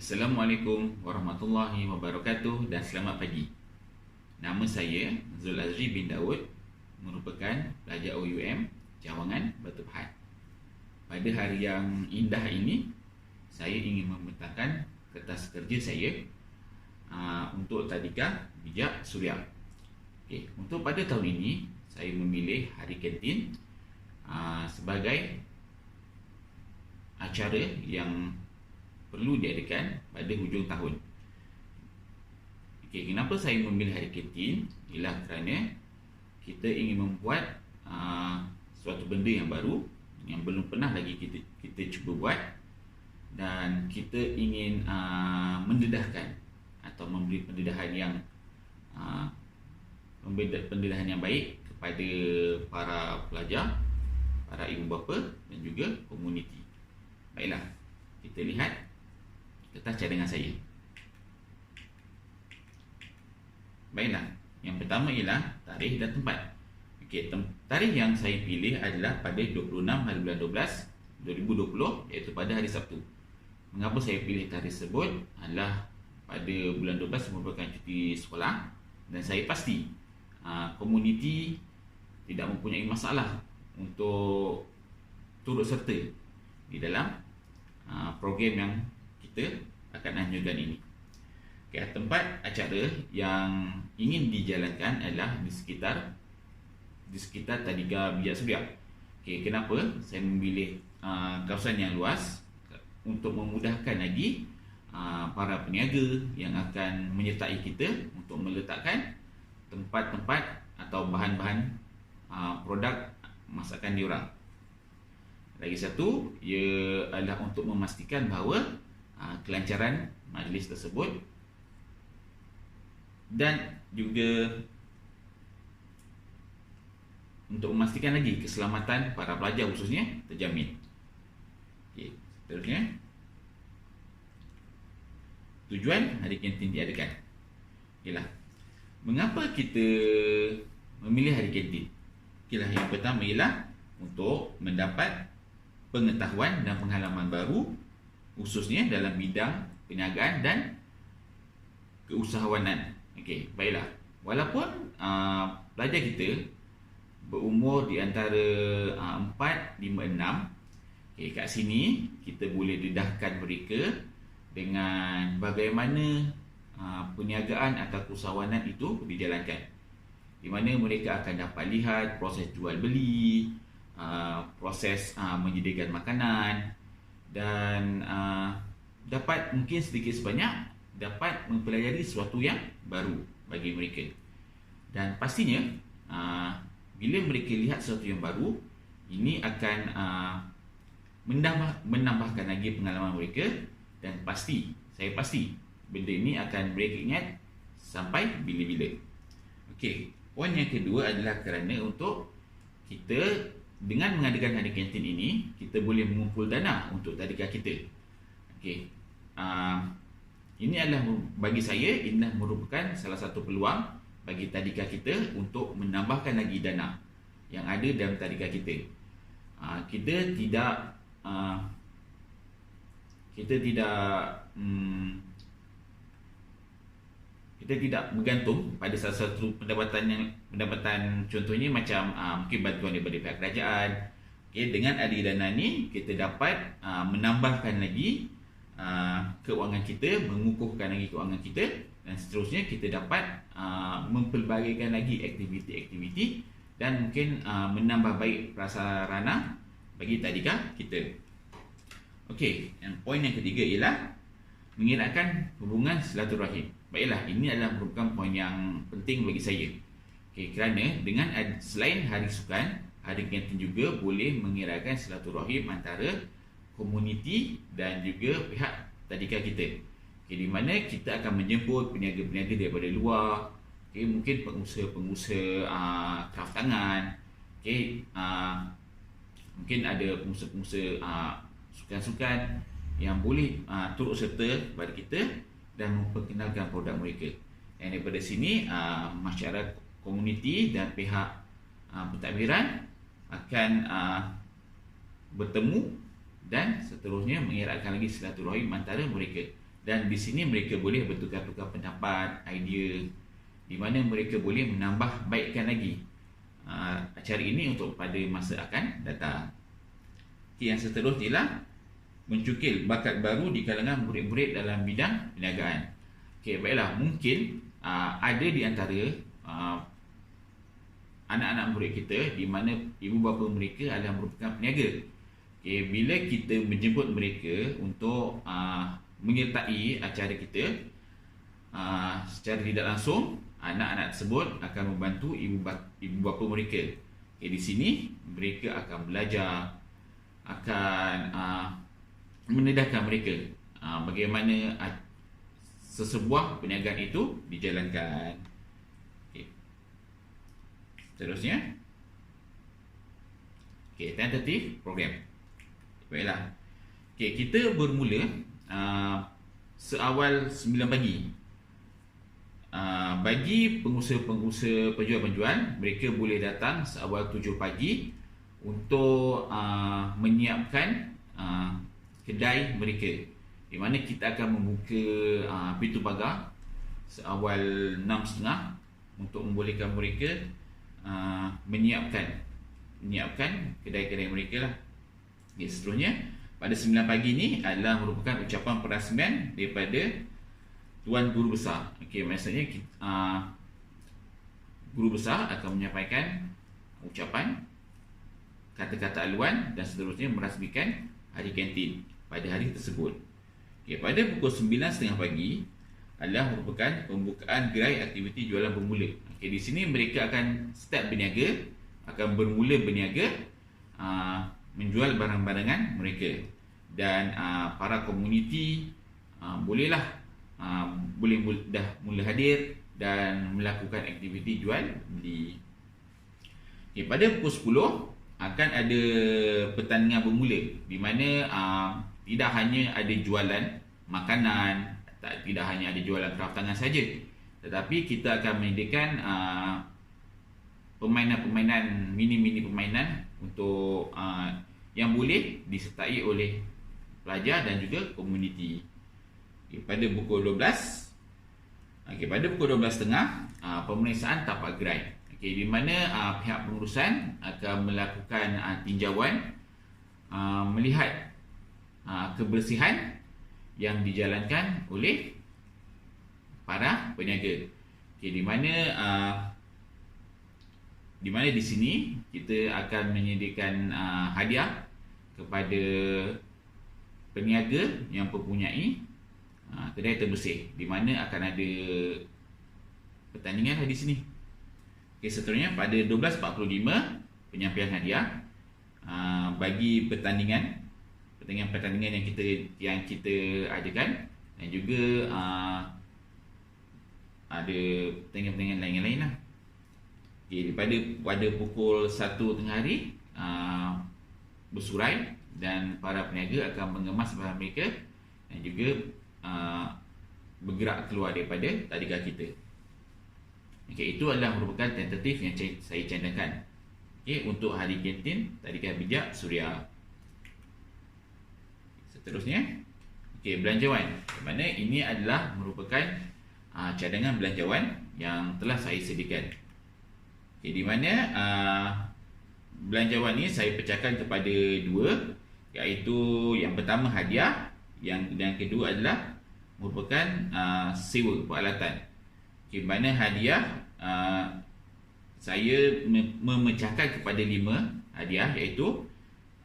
Assalamualaikum warahmatullahi wabarakatuh dan selamat pagi. Nama saya Zul Azri bin Daud, merupakan pelajar OUM Cawangan Batu Pahat. Pada hari yang indah ini, saya ingin membentangkan kertas kerja saya untuk Tadika Bijak Suria. Untuk pada tahun ini, saya memilih Hari Kantin sebagai acara yang perlu diadakan pada hujung tahun. Kenapa saya memilih Hari Kantin? Ialah kerana kita ingin membuat suatu benda yang baru yang belum pernah lagi kita cuba buat, dan kita ingin mendedahkan atau memberi pendedahan yang baik kepada para pelajar, para ibu bapa dan juga komuniti. Baiklah, kita lihat kertas cadangan saya. Baiklah, yang pertama ialah tarikh dan tempat. Tarikh yang saya pilih adalah pada 26 hari bulan 12 2020, iaitu pada hari Sabtu. Mengapa saya pilih tarikh tersebut? Adalah pada bulan 12 merupakan cuti sekolah, dan saya pasti komuniti tidak mempunyai masalah untuk turut serta di dalam program yang kita akan anjurkan ini. Tempat acara yang ingin dijalankan adalah di sekitar Tadika Bijak Suria. Kenapa saya memilih kawasan yang luas? Untuk memudahkan lagi para peniaga yang akan menyertai kita untuk meletakkan tempat-tempat atau bahan-bahan produk masakan diorang. Lagi satu, ia adalah untuk memastikan bahawa kelancaran majlis tersebut dan juga untuk memastikan lagi keselamatan para pelajar khususnya terjamin. Seterusnya, tujuan Hari Kantin diadakan ialah mengapa kita memilih Hari Kantin. Yang pertama ialah untuk mendapat pengetahuan dan pengalaman baru, khususnya dalam bidang perniagaan dan keusahawanan. Baiklah. Walaupun pelajar kita berumur di antara 4, 5, 6, kat sini kita boleh dedahkan mereka dengan bagaimana perniagaan atau keusahawanan itu dijalankan, di mana mereka akan dapat lihat proses jual beli, proses menyediakan makanan, dan dapat mungkin sedikit sebanyak dapat mempelajari sesuatu yang baru bagi mereka. Dan pastinya bila mereka lihat sesuatu yang baru, ini akan menambahkan lagi pengalaman mereka, dan saya pasti benda ini akan mereka ingat sampai bila-bila. Poin yang kedua adalah kerana untuk kita dengan mengadakan Hari Kantin ini, kita boleh mengumpul dana untuk tadika kita. Ini adalah, bagi saya, ini merupakan salah satu peluang bagi tadika kita untuk menambahkan lagi dana yang ada dalam tadika kita. Kita tidak bergantung pada salah satu pendapatan contohnya macam mungkin bantuan daripada pihak kerajaan. Dengan ada dana ni, kita dapat menambahkan lagi keuangan kita, mengukuhkan lagi keuangan kita, dan seterusnya kita dapat mempelbagaikan lagi aktiviti-aktiviti dan mungkin menambah baik prasarana bagi tadika kita. Poin yang ketiga ialah mengeratkan hubungan silaturahim. Baiklah, ini adalah merupakan poin yang penting bagi saya. Kerana dengan selain hari sukan, Hari Kantin juga boleh mengeratkan silaturahim antara komuniti dan juga pihak tadika kita. Di mana kita akan menjemput peniaga-peniaga daripada luar, mungkin pengusaha-pengusaha kraft tangan, mungkin ada pengusaha-pengusaha sukan-sukan yang boleh turut serta kepada kita dan memperkenalkan produk mereka. Dan daripada sini masyarakat komuniti dan pihak pentadbiran akan bertemu dan seterusnya mengeratkan lagi silaturahim antara mereka. Dan di sini mereka boleh bertukar-tukar pendapat, idea, di mana mereka boleh menambah baikkan lagi acara ini untuk pada masa akan datang. Yang seterusnya ialah mencukil bakat baru di kalangan murid-murid dalam bidang perniagaan. Baiklah, mungkin ada di antara anak-anak murid kita di mana ibu bapa mereka adalah merupakan peniaga. Bila kita menjemput mereka untuk menyertai acara kita, secara tidak langsung anak-anak tersebut akan membantu ibu bapa mereka. Di sini mereka akan belajar, akan mendedahkan mereka bagaimana sesebuah perniagaan itu dijalankan. Seterusnya, tentatif program. Baiklah, kita bermula seawal 9 pagi. Bagi pengusaha-pengusaha penjual-penjual, mereka boleh datang seawal 7 pagi untuk menyiapkan kedai mereka, di mana kita akan membuka pintu pagar seawal 6.30 untuk membolehkan mereka menyiapkan kedai-kedai mereka lah. Seterusnya, pada 9 pagi ni adalah merupakan ucapan perasmian daripada Tuan Guru Besar. Maksudnya Guru Besar akan menyampaikan ucapan, kata-kata aluan dan seterusnya merasmikan hari kantin pada hari tersebut. Pada pukul 9.30 pagi adalah merupakan pembukaan gerai aktiviti jualan bermula. Di sini mereka akan start berniaga, akan bermula berniaga, menjual barang-barangan mereka, dan para komuniti bolehlah boleh dah mula hadir dan melakukan aktiviti jual beli. Pada pukul 10 akan ada pertandingan bermula, di mana tidak hanya ada jualan makanan, tidak hanya ada jualan kraftangan saja, tetapi kita akan menyediakan permainan-permainan, mini-mini permainan untuk yang boleh disertai oleh pelajar dan juga komuniti. Pada pukul 12, pada pukul 12.30 pemeriksaan tapak gerai, di mana pihak pengurusan akan melakukan tinjauan, melihat kebersihan yang dijalankan oleh para peniaga. Di mana di sini kita akan menyediakan hadiah kepada peniaga yang mempunyai kedai terbersih, di mana akan ada pertandingan di sini. Seterusnya pada 12.45 penyampaian hadiah bagi pertandingan yang kita adakan, dan juga ada pertandingan lain lah. Pada pukul 1 tengah hari bersurai dan para peniaga akan mengemas barang mereka dan juga bergerak keluar daripada tadika kita. Itu adalah merupakan tentatif yang saya cadangkan untuk hari kantin Tadika Bijak Suria. Seterusnya, belanjawan, mana ini adalah merupakan cadangan belanjawan yang telah saya sediakan. Di mana belanjawan ini saya pecahkan kepada dua, iaitu yang pertama hadiah, yang kedua adalah merupakan sewa peralatan. Mana hadiah saya memecahkan kepada 5 hadiah, iaitu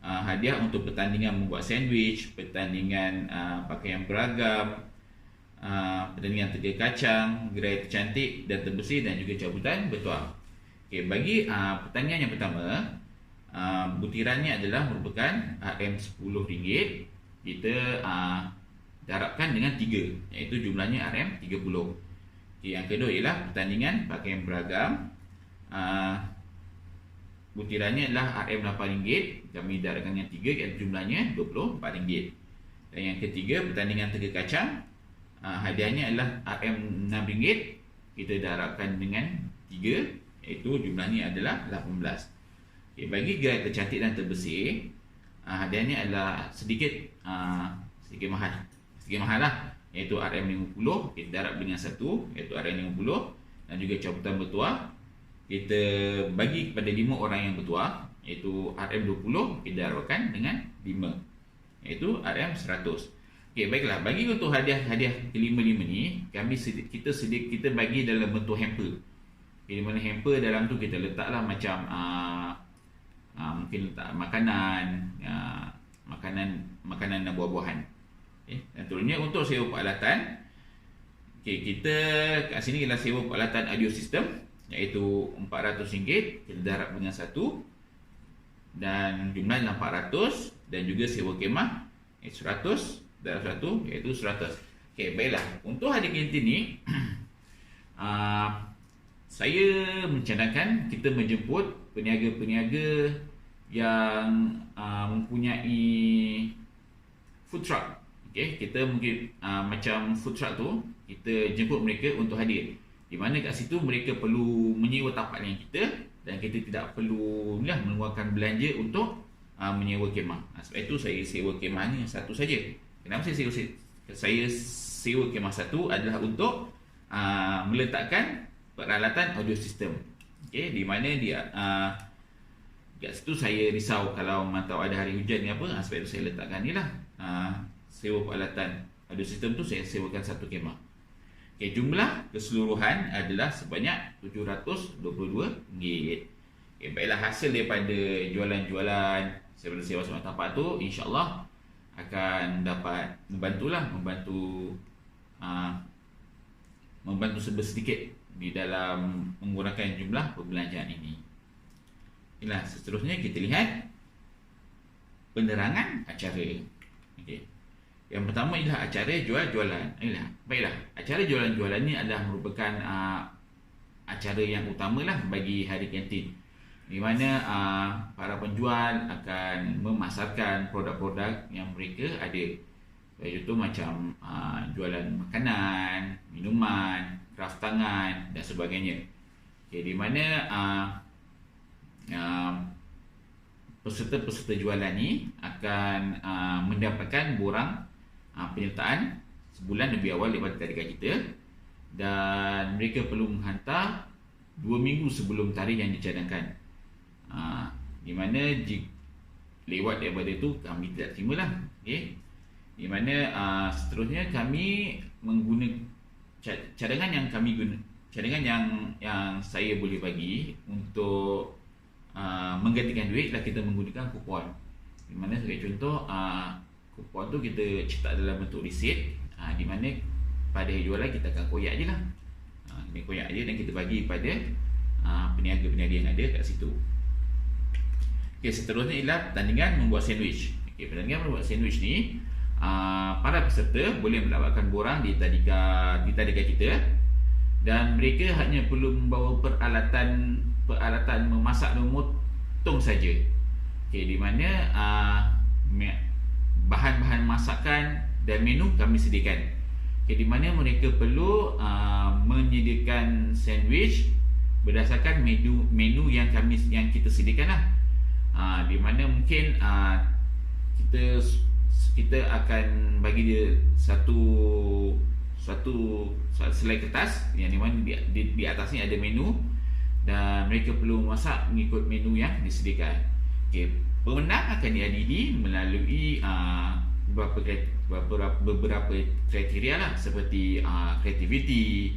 hadiah untuk pertandingan membuat sandwich, pertandingan pakaian beragam, pertandingan teka kacang, gerai tercantik dan terbersih, dan juga cabutan bertuah. Bagi pertandingan yang pertama, butirannya adalah merupakan RM10. Kita darabkan dengan 3, iaitu jumlahnya RM30. Yang kedua ialah pertandingan pakaian beragam, butirannya adalah RM8. Kami darabkan dengan 3, iaitu jumlahnya RM24. Dan yang ketiga, pertandingan teka kacang, hadiahnya adalah RM6. Kita darabkan dengan 3, iaitu jumlahnya adalah 18. Bagi gerai tercantik dan terbersih, hadiahnya adalah sedikit mahal lah, iaitu RM50 kita darab dengan 1 iaitu RM50, dan juga cabutan bertuah kita bagi kepada 5 orang yang bertuah iaitu RM20 kita darabkan dengan 5 iaitu RM100. Okey, baiklah, bagi untuk hadiah kelima-lima ni kita bagi dalam bentuk hamper. Di mana hamper dalam tu kita letaklah macam mungkin letak makanan dan buah-buahan. Dan turunnya untuk sewa peralatan, kita kat sini kita sewa peralatan audio system iaitu RM400 kita darab dengan 1 dan jumlah 400, dan juga sewa kemah 100 darab 1 iaitu 100. Okey, baiklah, untuk hadiah kantin ni saya mencadangkan kita menjemput peniaga-peniaga yang mempunyai food truck. Okey, kita mungkin macam food truck tu kita jemput mereka untuk hadir, di mana kat situ mereka perlu menyewa tapak dengan kita dan kita tidak perlu mengeluarkan belanja untuk menyewa kemah. Sebab itu saya sewa kemah ni satu saja. Kenapa saya sewa kemah satu adalah untuk meletakkan peralatan audio system. Okey, di mana dia kat situ saya risau kalau mantau ada hari hujan ni apa, sebab itu saya letakkan ni lah. Sewa peralatan audio system tu saya sewakan satu kemah. Okey, jumlah keseluruhan adalah sebanyak RM722. Okey, baiklah, hasil daripada jualan-jualan sewa semua tapak tu insya-Allah akan dapat membantu sedikit di dalam menggunakan jumlah perbelanjaan ini. Inilah, seterusnya kita lihat penerangan acara. Okey. Yang pertama ialah acara jual-jualan. Baiklah, acara jualan-jualan ni adalah merupakan acara yang utamalah bagi hari kantin, di mana para penjual akan memasarkan produk-produk yang mereka ada. Contoh macam jualan makanan, minuman, kraft tangan dan sebagainya. Okay, di mana peserta-peserta jualan ni akan mendapatkan borang penyertaan sebulan lebih awal daripada tarikan kita, dan mereka perlu menghantar 2 minggu sebelum tarikh yang dicadangkan. Di mana lewat daripada itu kami tidak terima lah. Okay. Di mana seterusnya kami menggunakan cadangan yang kami guna, cadangan yang saya boleh bagi untuk menggantikan duit lah, kita menggunakan kupon. Di mana sebagai contoh, kupon tu kita cetak dalam bentuk resit, di mana pada hari jualan kita akan koyak je lah. Kita koyak je dan kita bagi pada peniaga-peniaga yang ada kat situ. Okay, seterusnya ialah pertandingan membuat sandwich. Okay, pertandingan membuat sandwich ni para peserta boleh mendapatkan borang di tadika kita, dan mereka hanya perlu membawa peralatan memasak dan memotong saja. Okay, di mana bahan-bahan masakan dan menu kami sediakan. Okay, di mana mereka perlu menyediakan sandwich berdasarkan menu yang kita sediakan lah. Di mana mungkin kita akan bagi dia satu selai kertas yang di mana di atasnya ada menu, dan mereka perlu memasak mengikut menu yang disediakan. Okay, pemenang akan diadili melalui beberapa kriteria lah, seperti kreativiti,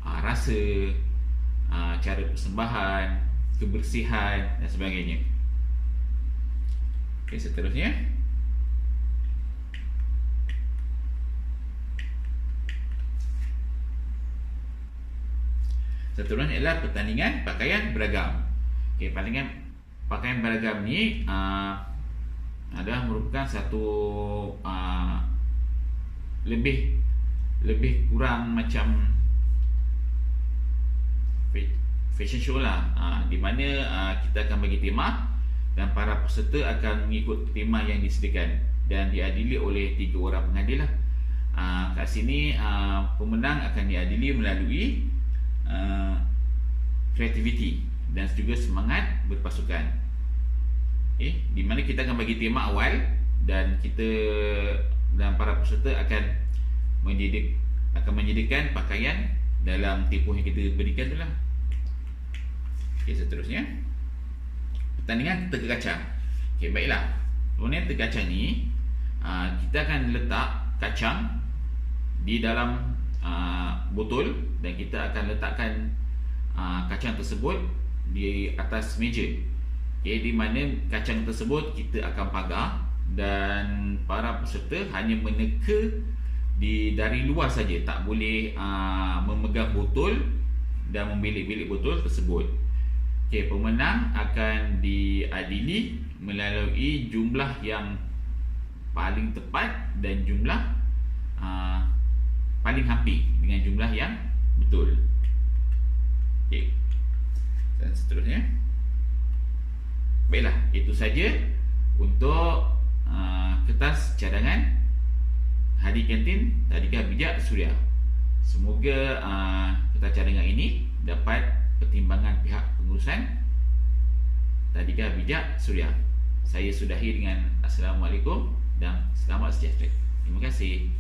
rasa, cara persembahan, kebersihan dan sebagainya. Okay, seterusnya ialah pertandingan pakaian beragam. Okay, pertandingan pakaian beragam ni adalah merupakan satu lebih kurang macam fashion show lah, di mana kita akan bagi tema dan para peserta akan mengikut tema yang disediakan dan diadili oleh 3 orang pengadil lah. Kat sini pemenang akan diadili melalui kreativiti dan juga semangat berpasukan. Okay, di mana kita akan bagi tema awal dan para peserta akan akan menyediakan pakaian dalam tempoh yang kita berikan tu lah. Okey, seterusnya pertandingan teka kacang. Okey, baiklah. Pertandingan teka kacang ni kita akan letak kacang di dalam botol dan kita akan letakkan kacang tersebut di atas meja. Okey, di mana kacang tersebut kita akan pagar dan para peserta hanya meneka dari luar saja, tak boleh memegang botol dan membilik-bilik botol tersebut. Okey, pemenang akan diadili melalui jumlah yang paling tepat dan jumlah paling hampir dengan jumlah yang betul. Okey. Dan seterusnya. Baiklah, itu saja untuk kertas cadangan Hadi Kantin Tadika Bijak Suria. Semoga kertas cadangan ini dapat pertimbangan pihak pengurusan Tadika Bijak Suria. Saya sudahi dengan Assalamualaikum dan selamat sejahtera. Terima kasih.